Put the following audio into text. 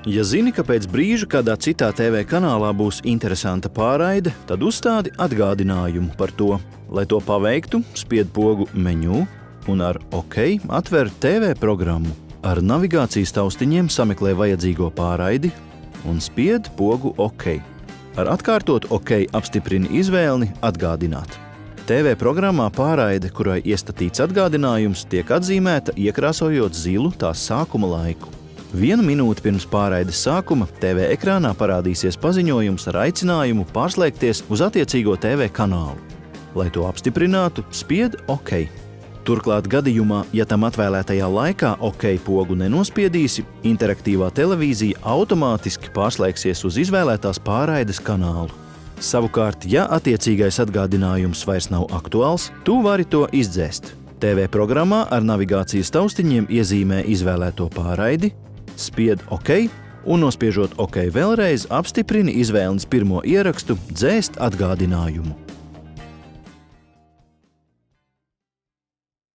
Ja zini, ka pēc brīža kādā citā TV kanālā būs interesanta pārraide, tad uzstādi atgādinājumu par to. Lai to paveiktu, spied pogu Menu un ar OK atver TV programmu. Ar navigācijas taustiņiem sameklē vajadzīgo pārraidi un spied pogu OK. Ar atkārtot OK apstiprini izvēli atgādināt. TV programmā pārraide, kurai iestatīts atgādinājums, tiek atzīmēta iekrāsojot zilu tās sākuma laiku. 1 minūte pirms pārraides sākuma TV ekrānā parādīsies paziņojums ar aicinājumu pārslēgties uz attiecīgo TV kanālu. Lai to apstiprinātu, spied OK. Turklāt gadījumā, ja tam atvēlētajā laikā OK pogu nenospiedīsi, interaktīvā televīzija automātiski pārslēgsies uz izvēlētās pārraides kanālu. Savukārt, ja attiecīgais atgādinājums vairs nav aktuāls, tu vari to izdzēst. TV programmā ar navigācijas taustiņiem iezīmē izvēlēto pārraidi, spied OK un nospiežot OK vēlreiz apstiprini izvēles pirmo ierakstu dzēst atgādinājumu.